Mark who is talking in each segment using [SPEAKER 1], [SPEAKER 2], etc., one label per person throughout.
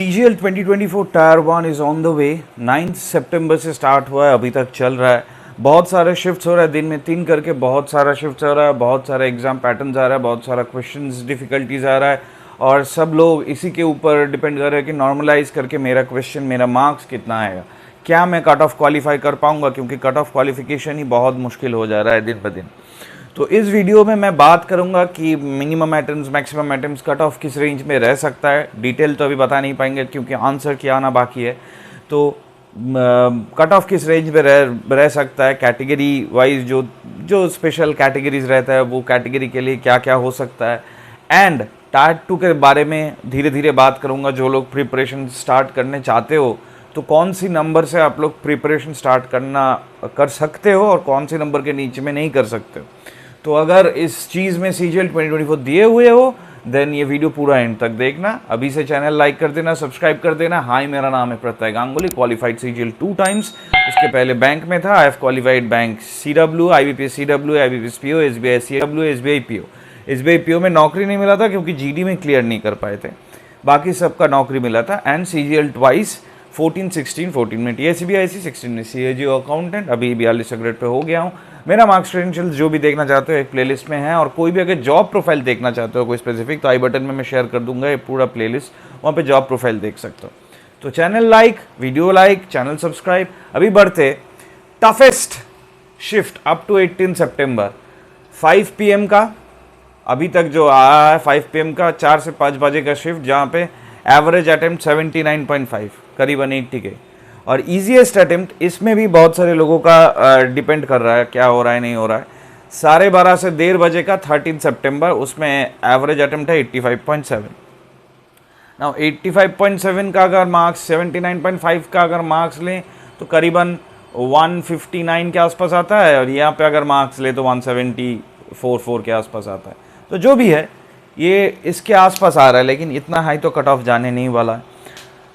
[SPEAKER 1] CGL 2024 tyre 1 is on the way. 9 सितंबर से start हुआ है, अभी तक चल रहा है। बहुत सारे शिफ्ट्स हो रहा है, दिन में 3 करके बहुत सारा शिफ्ट्स हो रहा है, बहुत सारा एग्जाम पैटर्न्स आ रहा है, बहुत सारा क्वेश्चंस डिफ़िकल्टीज आ रहा है और सब लोग इसी के ऊपर डिपेंड कर रहे हैं कि नॉर्मलाइज करके मेरा क्वेश्चन, मेरा मार्क्स कितना आएगा, क्या मैं कट ऑफ क्वालिफाई कर पाऊँगा, क्योंकि कट ऑफ क्वालिफिकेशन ही बहुत मुश्किल हो जा रहा है दिन ब दिन। तो इस वीडियो में मैं बात करूंगा कि minimum atoms, maximum atoms, cut off किस रेंज में रह सकता है। डिटेल तो अभी बता नहीं पाएंगे क्योंकि आंसर क्या आना बाकी है। तो कट ऑफ किस रेंज में रह सकता है, कैटेगरी वाइज जो जो स्पेशल कैटेगरीज रहता है वो कैटेगरी के लिए क्या क्या हो सकता है, एंड टायर 2 के बारे में धीरे धीरे बात करूंगा। जो लोग प्रिपरेशन स्टार्ट करने चाहते हो तो कौन सी नंबर से आप लोग प्रिपरेशन स्टार्ट कर सकते हो और कौन सी नंबर के नीचे में नहीं कर सकते हो। तो अगर इस चीज़ में CGL 2024 दिए हुए हो देन ये वीडियो पूरा एंड तक देखना। अभी से चैनल लाइक कर देना, सब्सक्राइब कर देना। हाय, मेरा नाम है प्रत्यय गांगुली, क्वालिफाइड CGL 2 टाइम्स। इसके पहले बैंक में था, I have qualified bank CW, IBPS CW, IBPS PO, SBI CW, SBI PO। SBI PO में नौकरी नहीं मिला था क्योंकि GD में क्लियर नहीं कर पाए थे, बाकी सबका नौकरी मिला था। एंड CGL ट्वाइस 14 में TSCBIC, 16 में CAGO अकाउंटेंट। अभी 42 ग्रेड पे हो गया हूँ। मेरा मार्क्स क्रेडेंशियल्स जो भी देखना चाहते हो एक प्लेलिस्ट में है, और कोई भी अगर जॉब प्रोफाइल देखना चाहते हो कोई स्पेसिफिक, तो आई बटन में मैं शेयर कर दूंगा ये पूरा प्लेलिस्ट, वहाँ पे जॉब प्रोफाइल देख सकते हो। तो channel like, video like, channel subscribe. अभी बढ़ते टफेस्ट शिफ्ट अप टू 18 सितंबर 5 PM का अभी तक जो आया है, 5 PM का 4 से 5 बजे का शिफ्ट, जहाँ पे एवरेज अटेम्प्ट 79.5 करीबन 80 के, और ईजीएस्ट अटेम्प्ट इसमें भी बहुत सारे लोगों का डिपेंड कर रहा है क्या हो रहा है नहीं हो रहा है। 12:30 से 1:30 बजे का 13 सितंबर, उसमें एवरेज अटेम्प्ट है 85.7। नाउ 85.7 का अगर मार्क्स 79.5 का अगर मार्क्स लें तो करीबन 159 के आसपास आता है, और यहाँ पे अगर मार्क्स ले तो 174 के आसपास आता है। तो जो भी है ये इसके आसपास आ रहा है, लेकिन इतना हाई तो कट ऑफ जाने नहीं वाला है।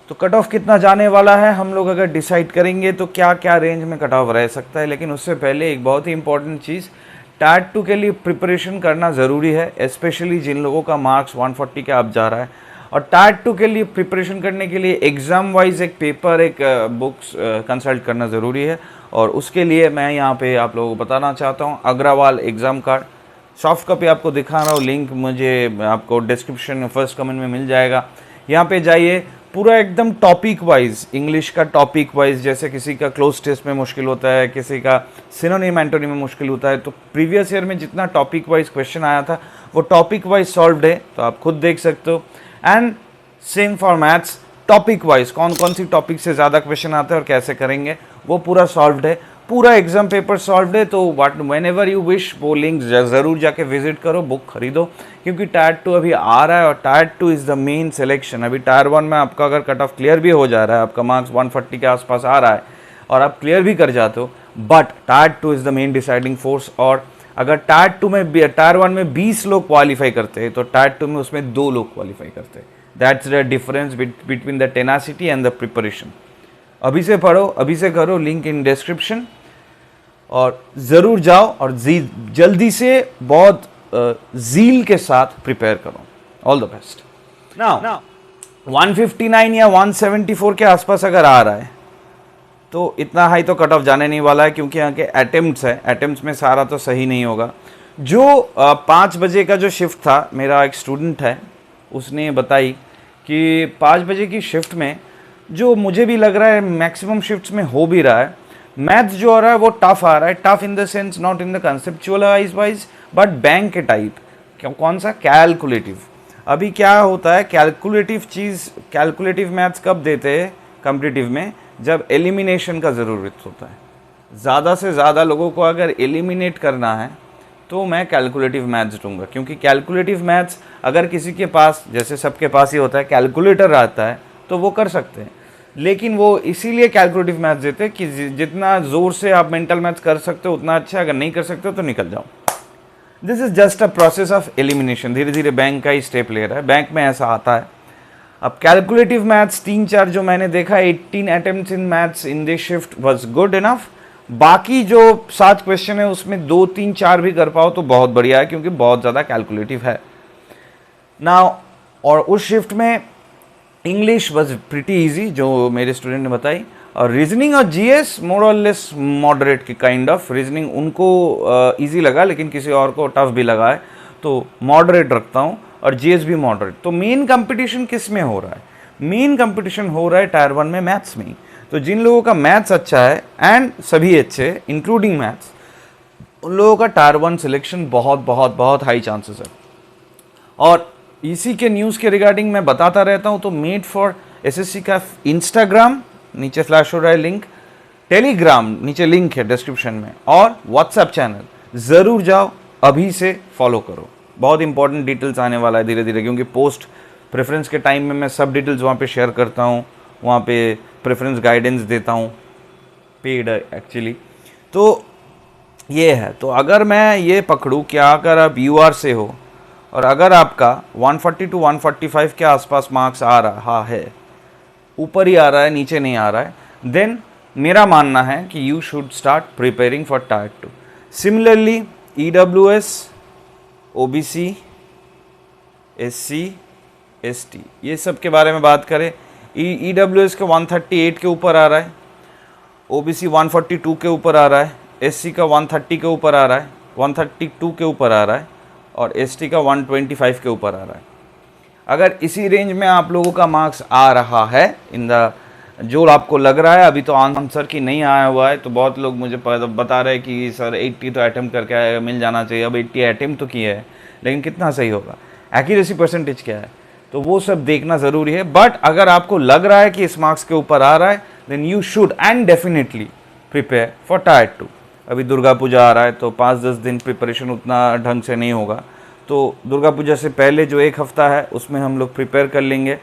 [SPEAKER 1] तो कट ऑफ कितना जाने वाला है हम लोग अगर डिसाइड करेंगे तो क्या क्या रेंज में कट ऑफ रह सकता है। लेकिन उससे पहले एक बहुत ही इंपॉर्टेंट चीज़, टायर 2 के लिए प्रिपरेशन करना ज़रूरी है, स्पेशली जिन लोगों का मार्क्स 140 के अब जा रहा है। और टायर 2 के लिए प्रिपरेशन करने के लिए एग्ज़ाम वाइज एक पेपर, एक बुक्स कंसल्ट करना ज़रूरी है। और उसके लिए मैं यहाँ पे आप लोगों को बताना चाहता हूँ, Agarwal exam card soft copy आपको दिखा रहा हूँ, लिंक मुझे आपको डिस्क्रिप्शन में फर्स्ट कमेंट में मिल जाएगा। यहाँ पे जाइए, पूरा एकदम टॉपिक वाइज, इंग्लिश का टॉपिक वाइज, जैसे किसी का क्लोज टेस्ट में मुश्किल होता है, किसी का सिनोनिम एंटोनिम में मुश्किल होता है, तो प्रीवियस ईयर में जितना टॉपिक वाइज क्वेश्चन आया था वो टॉपिक वाइज सॉल्व्ड है, तो आप खुद देख सकते हो। And same for maths, topic wise कौन कौन सी टॉपिक से ज़्यादा क्वेश्चन आते हैं और कैसे करेंगे वो पूरा सॉल्व्ड है, पूरा एग्जाम पेपर सॉल्व्ड है। तो व्हेन एवर यू विश वो लिंक ज़रूर जाके विजिट करो, बुक खरीदो, क्योंकि टायर 2 अभी आ रहा है और tyre 2 is the main selection. अभी टायर 1 में आपका अगर कट ऑफ क्लियर भी हो जा रहा है, आपका मार्क्स 140 के आसपास आ रहा है और आप क्लियर भी कर जाते हो, but tyre 2 is the main deciding force. और अगर टायर 1 में 20 लोग क्वालिफाई करते हैं तो टायर 2 में उसमें 2 लोग क्वालिफाई करते हैं। That's the difference between the tenacity and the preparation. अभी से पढ़ो, अभी से करो, लिंक इन डिस्क्रिप्शन, और ज़रूर जाओ और जल्दी से बहुत ज़ील के साथ प्रिपेयर करो। All the best. नाउ 159 या 174 के आसपास अगर आ रहा है तो इतना हाई तो कट ऑफ जाने नहीं वाला है, क्योंकि यहाँ के अटेम्प्ट्स है, अटेम्प्ट्स में सारा तो सही नहीं होगा। जो 5 बजे का जो शिफ्ट था, मेरा एक स्टूडेंट है उसने बताई कि 5 बजे की शिफ्ट में, जो मुझे भी लग रहा है मैक्सिमम शिफ्ट्स में हो भी रहा है, मैथ्स जो आ रहा है वो टफ आ रहा है। Tough in the sense, not in the conceptual wise, but bank के टाइप। कौन सा? कैलकुलेटिव। अभी क्या होता है, कैलकुलेटिव मैथ्स कब देते हैं कॉम्पिटिटिव में? जब एलिमिनेशन का ज़रूरत होता है। ज़्यादा से ज़्यादा लोगों को अगर एलिमिनेट करना है तो मैं कैलकुलेटिव मैथ्स दूंगा, क्योंकि कैलकुलेटिव मैथ्स अगर किसी के पास, जैसे सबके पास ही होता है, कैलकुलेटर आता है तो वो कर सकते हैं। लेकिन वो इसीलिए कैलकुलेटिव मैथ्स देते हैं कि जितना ज़ोर से आप मेंटल मैथ्स कर सकते हो उतना अच्छा, अगर नहीं कर सकते हो तो निकल जाओ। This is just a process of elimination. धीरे धीरे बैंक का ही स्टेप ले रहा है, बैंक में ऐसा आता है। अब कैलकुलेटिव मैथ्स 3-4 जो मैंने देखा, 18 attempts in maths in this shift was good enough. बाकी जो 7 क्वेश्चन है उसमें 2, 3, 4 भी कर पाओ तो बहुत बढ़िया है, क्योंकि बहुत ज़्यादा कैलकुलेटिव है। नाउ और उस शिफ्ट में इंग्लिश वॉज प्रिटी ईजी जो मेरे स्टूडेंट ने बताई, और रीजनिंग और जीएस मोर और लेस मॉडरेट की काइंड ऑफ। रीजनिंग उनको इजी लगा लेकिन किसी और को टफ भी लगा है, तो मॉडरेट रखता हूँ, और जीएस भी मॉडरेट। तो मेन कंपटीशन किस में हो रहा है? मेन कंपटीशन हो रहा है टायर 1 में मैथ्स में ही। तो जिन लोगों का मैथ्स अच्छा है, एंड सभी अच्छे इंक्लूडिंग मैथ्स, उन लोगों का टायर 1 सिलेक्शन बहुत बहुत बहुत हाई चांसेस है। और इसी के न्यूज़ के रिगार्डिंग मैं बताता रहता हूँ। तो मेड फॉर एसएससी का इंस्टाग्राम, नीचे फ्लैश हो रहा है लिंक, टेलीग्राम नीचे लिंक है डिस्क्रिप्शन में, और व्हाट्सएप चैनल ज़रूर जाओ, अभी से फॉलो करो। बहुत इंपॉर्टेंट डिटेल्स आने वाला है धीरे धीरे, क्योंकि पोस्ट प्रेफरेंस के टाइम में मैं सब डिटेल्स वहाँ पे शेयर करता हूँ, वहाँ पे प्रेफरेंस गाइडेंस देता हूँ, पेड एक्चुअली। तो ये है। तो अगर मैं ये पकड़ूँ कि अगर आप यूआर से हो और अगर आपका 140 to 145 के आसपास मार्क्स आ रहा है, ऊपर ही आ रहा है, नीचे नहीं आ रहा है, देन मेरा मानना है कि you should start preparing for tier 2। Similarly EWS, OBC, SC, ST, ये सब के बारे में बात करें, ईडब्ल्यूएस का 138 के ऊपर आ रहा है, ओबीसी 142 के ऊपर आ रहा है, एससी का 130 के ऊपर आ रहा है, 132 के ऊपर आ रहा है, और एसटी का 125 के ऊपर आ रहा है। अगर इसी रेंज में आप लोगों का मार्क्स आ रहा है इन द, जो आपको लग रहा है, अभी तो आंसर की नहीं आया हुआ है, तो बहुत लोग मुझे बता रहे हैं कि सर 80 तो अटैम्प्ट करके मिल जाना चाहिए। अब 80 अटैम्प्ट तो किया है, लेकिन कितना सही होगा, एक्यूरेसी परसेंटेज क्या है, तो वो सब देखना ज़रूरी है। बट अगर आपको लग रहा है कि इस मार्क्स के ऊपर आ रहा है, then you should and definitely prepare for tier 2। अभी दुर्गा पूजा आ रहा है, तो 5-10 दिन प्रिपरेशन उतना ढंग से नहीं होगा, तो दुर्गा पूजा से पहले जो एक हफ़्ता है उसमें हम लोग प्रिपेयर कर लेंगे,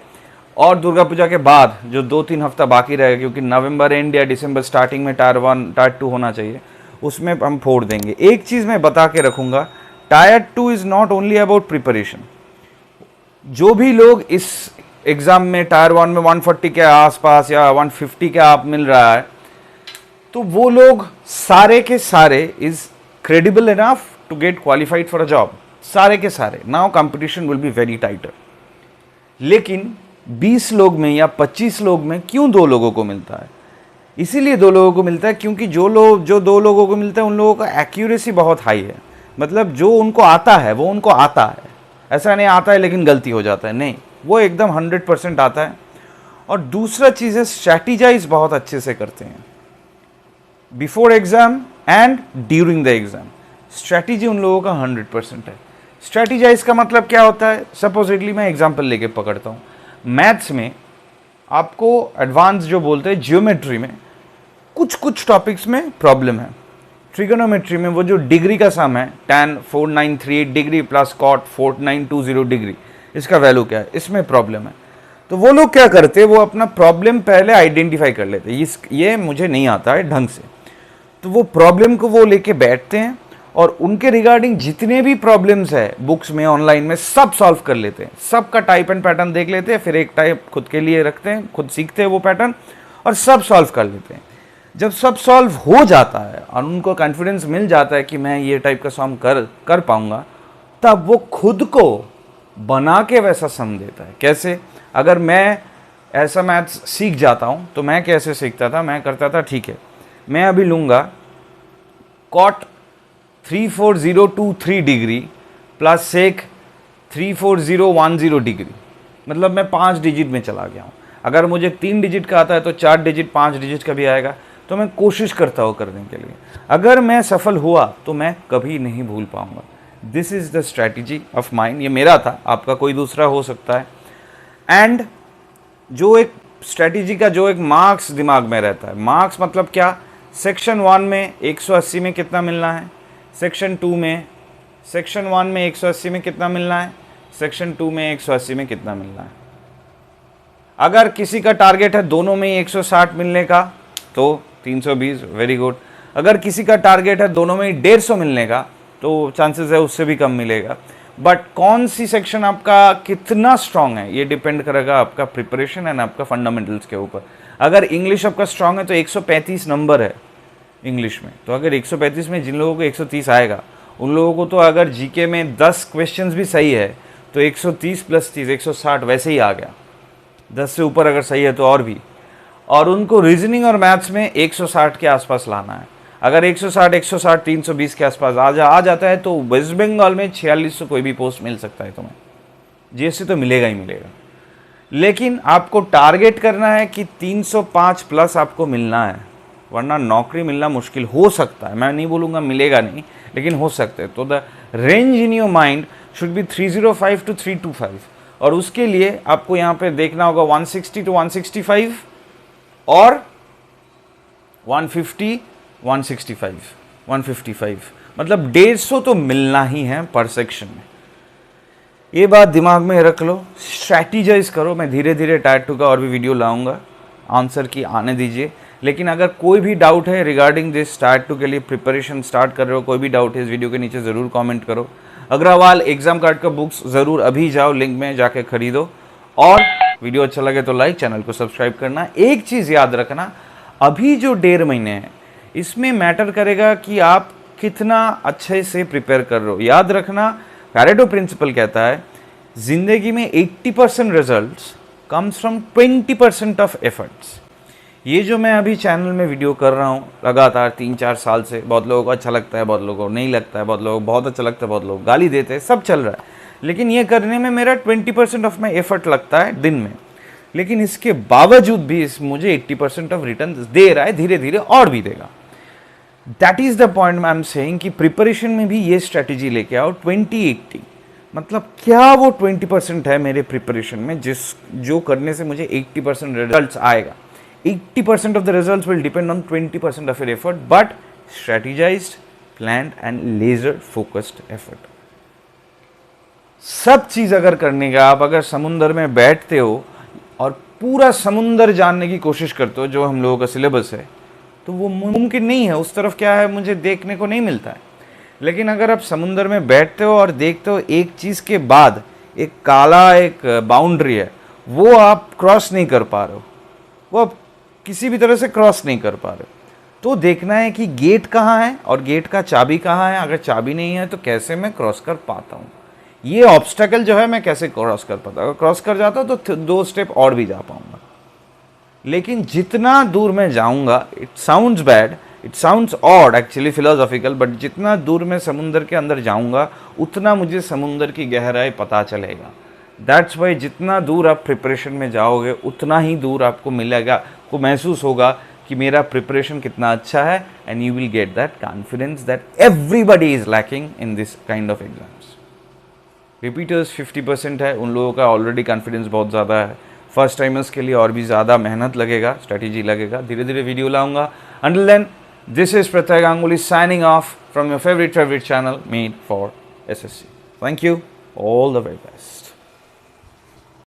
[SPEAKER 1] और दुर्गा पूजा के बाद जो 2-3 हफ्ता बाकी रहेगा, क्योंकि नवंबर एंड या दिसंबर स्टार्टिंग में टायर 1 टायर 2 होना चाहिए, उसमें हम फोड़ देंगे। एक चीज़ मैं बता के रखूँगा, tyre 2 is not only about preparation. जो भी लोग इस एग्ज़ाम में टायर 1 में 140 के आसपास या 150 के आप मिल रहा है, तो वो लोग सारे के सारे is credible enough to get qualified for a job, सारे के सारे। Now competition will be very tighter. लेकिन 20 लोग में या 25 लोग में क्यों 2 लोगों को मिलता है? इसीलिए 2 लोगों को मिलता है क्योंकि जो 2 लोगों को मिलता है उन लोगों का एक्यूरेसी बहुत हाई है। मतलब जो उनको आता है वो उनको आता है, ऐसा नहीं आता है लेकिन गलती हो जाता है, नहीं, वो एकदम 100% आता है। और दूसरा चीज़ है, स्ट्रैटेजाइज बहुत अच्छे से करते हैं before exam and during the exam. Strategy उन लोगों का 100% है। स्ट्रैटेजाइज का मतलब क्या होता है? सपोजिटली मैं एग्जाम्पल लेके पकड़ता हूँ, मैथ्स में आपको एडवांस जो बोलते हैं जियोमेट्री में कुछ टॉपिक्स में प्रॉब्लम है। ट्रिगोनोमेट्री में वो जो डिग्री का सम है, tan 4938 degree plus cot 4920 degree, इसका वैल्यू क्या है, इसमें प्रॉब्लम है। तो वो लोग क्या करते हैं, वो अपना प्रॉब्लम पहले आइडेंटिफाई कर लेते हैं, ये मुझे नहीं आता है ढंग से, तो वो प्रॉब्लम को वो लेके बैठते हैं और उनके रिगार्डिंग जितने भी प्रॉब्लम्स है बुक्स में, ऑनलाइन में, सब सॉल्व कर लेते हैं। सबका टाइप एंड पैटर्न देख लेते हैं, फिर एक टाइप खुद के लिए रखते हैं, खुद सीखते हैं वो पैटर्न और सब सॉल्व कर लेते हैं। जब सब सॉल्व हो जाता है और उनको कॉन्फिडेंस मिल जाता है कि मैं ये टाइप का सॉल्व कर पाऊंगा, तब वो खुद को बना के वैसा सम देता है। कैसे? अगर मैं ऐसा मैथ्स सीख जाता हूँ तो मैं कैसे सीखता था, मैं करता था, ठीक है मैं अभी लूँगा cot 34023 degree plus sec 34010 degree, मतलब मैं 5 डिजिट में चला गया हूँ। अगर मुझे 3 डिजिट का आता है तो 4 डिजिट 5 डिजिट का भी आएगा, तो मैं कोशिश करता हूँ करने के लिए। अगर मैं सफल हुआ तो मैं कभी नहीं भूल पाऊँगा। This is the strategy of mind. ये मेरा था, आपका कोई दूसरा हो सकता है। एंड जो एक स्ट्रैटेजी का जो एक मार्क्स दिमाग में रहता है, मार्क्स मतलब क्या, सेक्शन 1 में 180 में कितना मिलना है, सेक्शन 2 में, सेक्शन 1 में 180 में कितना मिलना है, सेक्शन 2 में 180 में कितना मिलना है। अगर किसी का टारगेट है दोनों में 160 मिलने का तो 320, वेरी गुड। अगर किसी का टारगेट है दोनों में 150 मिलने का तो चांसेस है उससे भी कम मिलेगा। बट कौन सी सेक्शन आपका कितना स्ट्रांग है ये डिपेंड करेगा आपका प्रिपरेशन एंड आपका फंडामेंटल्स के ऊपर। अगर इंग्लिश आपका स्ट्रांग है तो 135 नंबर है इंग्लिश में, तो अगर 135 में जिन लोगों को 130 आएगा, उन लोगों को तो अगर जीके में 10 क्वेश्चंस भी सही है तो 130 + 30 160 वैसे ही आ गया। 10 से ऊपर अगर सही है तो और भी, और उनको रीजनिंग और मैथ्स में 160 के आसपास लाना है। अगर 160, 160, 320 के आसपास आ जाता है तो वेस्ट बंगाल में 4600 कोई भी पोस्ट मिल सकता है तुम्हें। जीएसटी तो मिलेगा ही मिलेगा, लेकिन आपको टारगेट करना है कि 305 प्लस आपको मिलना है, वरना नौकरी मिलना मुश्किल हो सकता है। मैं नहीं बोलूँगा मिलेगा नहीं, लेकिन हो सकता है। तो the range in your mind should be 305 to 325, और उसके लिए आपको यहाँ पे देखना होगा 160 टू 165 और 150, 165, 155, मतलब 150 तो मिलना ही है पर सेक्शन में। ये बात दिमाग में रख लो, स्ट्रैटेजाइज करो। मैं धीरे धीरे टायर 2 का और भी वीडियो लाऊंगा, आंसर की आने दीजिए। लेकिन अगर कोई भी डाउट है रिगार्डिंग दिस टायर 2 के लिए प्रिपरेशन स्टार्ट कर रहे हो, कोई भी डाउट है इस वीडियो के नीचे ज़रूर कमेंट करो। अग्रवाल एग्जाम कार्ड का बुक्स ज़रूर अभी जाओ, लिंक में जाके खरीदो, और वीडियो अच्छा लगे तो लाइक, चैनल को सब्सक्राइब करना। एक चीज़ याद रखना, अभी जो 1.5 महीने हैं इसमें मैटर करेगा कि आप कितना अच्छे से प्रिपेयर कर रहे हो। याद रखना, पैरेटो प्रिंसिपल कहता है जिंदगी में 80% results comes from 20% of efforts. ये जो मैं अभी चैनल में वीडियो कर रहा हूँ लगातार 3-4 साल से, बहुत लोगों को अच्छा लगता है, बहुत लोगों को नहीं लगता है, बहुत लोगों को बहुत अच्छा लगता है, बहुत लोग गाली देते हैं, सब चल रहा है। लेकिन ये करने में मेरा 20% ऑफ माई एफर्ट लगता है दिन में, लेकिन इसके बावजूद भी मुझे 80% ऑफ रिटर्न दे रहा है, धीरे धीरे और भी देगा। That is the point I am saying कि प्रिपरेशन में भी ये स्ट्रैटेजी लेके आओ 20-80। मतलब क्या वो 20% है मेरे प्रिपरेशन में जो करने से मुझे 80% रिजल्ट्स आएगा। 80% of the results will depend on 20% of your effort, but strategized, planned and laser focused effort। सब चीज अगर करने का, आप अगर समुंदर में बैठते हो और पूरा समुंदर जानने की कोशिश करते हो, जो हम लोगों का सिलेबस है, तो वो मुमकिन नहीं है। उस तरफ क्या है मुझे देखने को नहीं मिलता है। लेकिन अगर आप समुंदर में बैठते हो और देखते हो एक चीज़ के बाद एक काला एक बाउंड्री है, वो आप क्रॉस नहीं कर पा रहे हो, वो आप किसी भी तरह से क्रॉस नहीं कर पा रहे, तो देखना है कि गेट कहाँ है और गेट का चाबी कहाँ है। अगर चाबी नहीं है तो कैसे मैं क्रॉस कर पाता हूँ, ये ऑब्स्टेकल जो है मैं कैसे क्रॉस कर पाता हूँ। अगर क्रॉस कर जाता हूँ तो 2 स्टेप और भी जा पाऊँगा। लेकिन जितना दूर मैं जाऊँगा, it sounds bad, it sounds odd actually philosophical, but जितना दूर मैं समुंदर के अंदर जाऊँगा उतना मुझे समुंदर की गहराई पता चलेगा। दैट्स वाई जितना दूर आप प्रिपरेशन में जाओगे उतना ही दूर आपको मिलेगा, को महसूस होगा कि मेरा प्रिपरेशन कितना अच्छा है, and you will get that confidence that everybody is lacking in this kind of exams. Repeaters 50% है, उन लोगों का ऑलरेडी कॉन्फिडेंस बहुत ज़्यादा है। फर्स्ट टाइमर्स के लिए और भी ज़्यादा मेहनत लगेगा, स्ट्रैटेजी लगेगा, धीरे धीरे वीडियो लाऊंगा। Until then, this is Prathai Ganguly signing off from your favorite channel made for SSC. Thank you. All the very best.